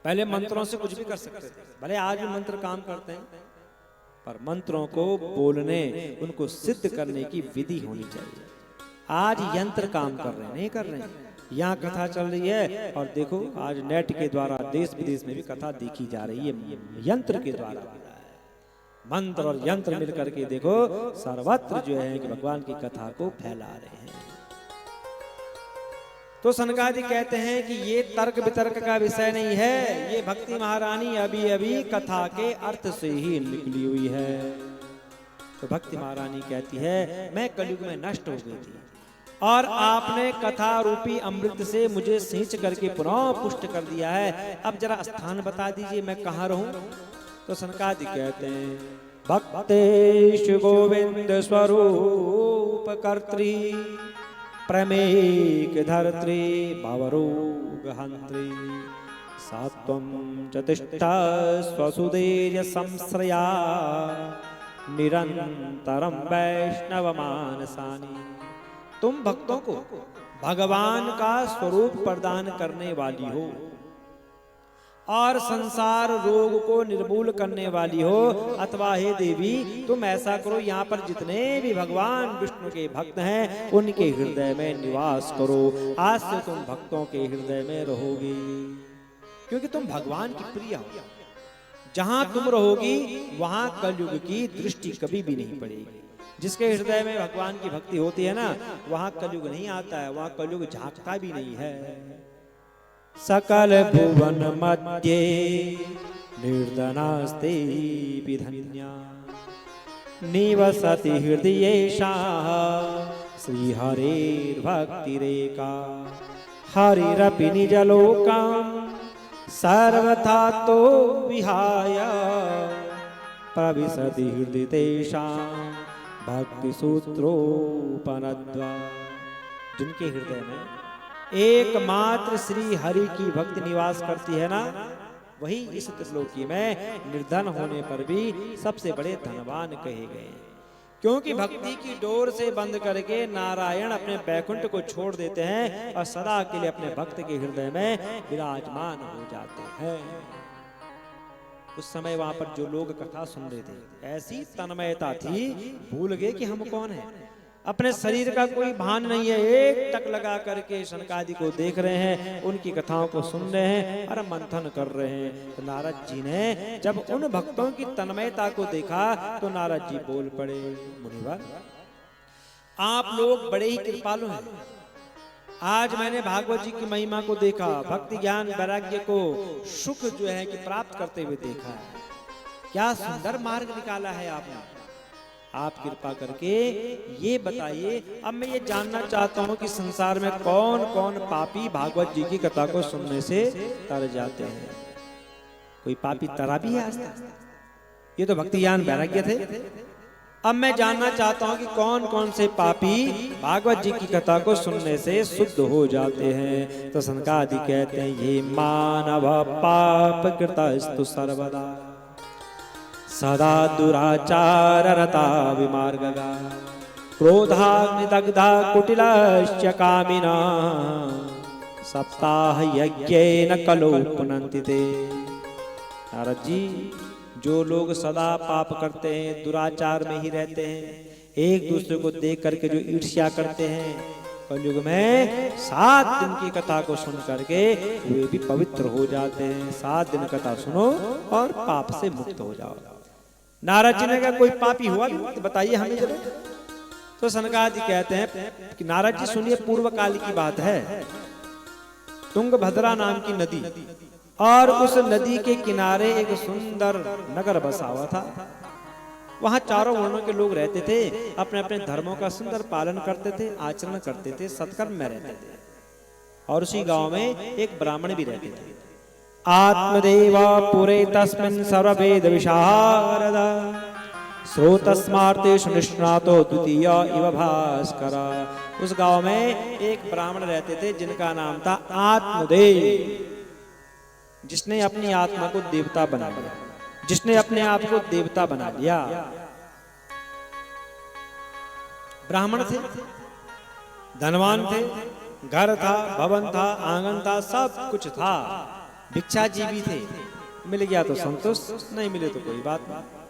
पहले मंत्रों से कुछ भी कर सकते थे, भले आज भी मंत्र काम करते हैं, पर मंत्रों को बोलने, उनको सिद्ध करने की विधि होनी चाहिए। आज यंत्र काम कर रहे हैं, नहीं कर रहे हैं। यहाँ कथा चल रही है और देखो आज नेट के द्वारा देश विदेश में भी कथा देखी जा रही है, यंत्र के द्वारा। मंत्र और यंत्र मिलकर के देखो सर्वत्र जो है कि भगवान की कथा को फैला रहे हैं। तो सनकादि कहते हैं कि ये तर्क वितर्क का विषय नहीं है, ये भक्ति महारानी अभी अभी कथा के अर्थ से ही निकली हुई है। तो भक्ति महारानी कहती है मैं कलयुग में नष्ट हो गई थी और आपने कथा रूपी अमृत से मुझे सींच करके पुनः पुष्ट कर दिया है, अब जरा स्थान बता दीजिए मैं कहाँ रहूं। तो सनकादि कहते हैं भक्तेश गोविंद स्वरूप कर्त्री प्रमेक धर्त्री भवरोग हंत्री सात्वं चतिष्ठा स्वसुदेय संश्रया निरंतरम वैष्णव मानसानी। तुम भक्तों को भगवान का स्वरूप प्रदान करने वाली हो और संसार रोग को निर्मूल करने वाली हो, अथवा हे देवी तुम ऐसा करो यहाँ पर जितने भी भगवान विष्णु के भक्त हैं उनके हृदय में निवास करो। आज से तुम भक्तों के हृदय में रहोगी, क्योंकि तुम भगवान की प्रिय हो। जहां तुम रहोगी वहां कलयुग की दृष्टि कभी भी नहीं पड़ेगी। जिसके हृदय में भगवान की भक्ति होती है ना, वहां कलयुग नहीं आता है, वहां कलयुग झांकता भी नहीं है। सकल भुवन मध्ये निर्धनास्ते विधन्या निवसति हृदयेशा श्री हरेर्भक्तिरेका हरिरपि निजलोकं सर्वथा तो विहाय प्रविशति हृदयेशा भक्ति सूत्रोपनद्वा। जिनके हृदय में एकमात्र श्री हरि की भक्ति निवास करती है ना, वही इस त्रिलोकी में निर्धन होने पर भी सबसे बड़े धनवान कहे गए। क्योंकि भक्ति की डोर से बंद करके नारायण अपने बैकुंठ को छोड़ देते हैं और सदा के लिए अपने भक्त के हृदय में विराजमान हो जाते हैं। उस समय वहां पर जो लोग कथा सुन रहे थे ऐसी तन्मयता थी, भूल गए कि हम कौन हैं। अपने शरीर का कोई भान नहीं है, एक टक लगा करके सनकादि को देख रहे हैं, उनकी कथाओं को सुन रहे हैं और मंथन कर रहे हैं। तो नारद जी ने जब उन भक्तों की तन्मयता को देखा तो नारद जी बोल पड़े, मुनिवर आप लोग बड़े ही कृपालु हैं। आज मैंने भागवत जी की महिमा को देखा, भक्ति ज्ञान वैराग्य को सुख जो है कि प्राप्त करते हुए देखा है। क्या सुंदर मार्ग निकाला है आपने। आप कृपा करके ये बताइए, अब मैं ये जानना चाहता हूं कि संसार में कौन कौन पापी भागवत जी की कथा को सुनने से तर जाते हैं। कोई पापी तरा भी है आज तक? ये तो भक्ति ज्ञान वैराग्य थे। अब मैं जानना चाहता हूं कि कौन कौन से पापी भागवत जी की कथा को सुनने से शुद्ध हो जाते हैं। तो सनकादि कहते हैं ये मानव पाप कृतस्तु सर्वदा सदा दुराचार रता विमार्गगा क्रोधाग्निदग्धा कुटिलश्च कामिना सप्ताह यज्ञेन कलो पुनन्ति ते। नारद जी, जो लोग सदा पाप करते हैं, दुराचार में ही रहते हैं, एक दूसरे को देख करके जो ईर्ष्या करते हैं, कलयुग में 7 दिन की कथा को सुन करके वे भी पवित्र हो जाते हैं। 7 दिन कथा सुनो और पाप से मुक्त हो जाओ। नारद जी ने कहा कोई पापी हुआ भी बताइए हमें जरा। तो सनकादि कहते हैं कि नारद जी सुनिए, पूर्व काल की बात है। तुंगभद्रा नाम की नदी और उस नदी के किनारे एक सुंदर नगर बसा हुआ था। वहां चारों वर्णों के लोग रहते थे, अपने अपने धर्मों का सुंदर पालन करते थे, आचरण करते थे, सत्कर्म में रहते थे। और उसी गांव में एक ब्राह्मण भी रहते थे। आत्मदेवा पुरे तस्मिन् सर्ववेद विशारद श्रोतस्मार्तेषु निष्णातो द्वितीय इव भास्कर। उस गांव में एक ब्राह्मण रहते थे जिनका नाम था आत्मदेव, जिसने अपनी आत्मा को देवता बना लिया, जिसने अपने आप को देवता बना लिया। ब्राह्मण थे, धनवान थे, घर था, भवन था, आंगन था, सब कुछ था, भिक्षा जीवी थे, मिल गया तो संतुष्ट, नहीं मिले तो कोई बात नहीं।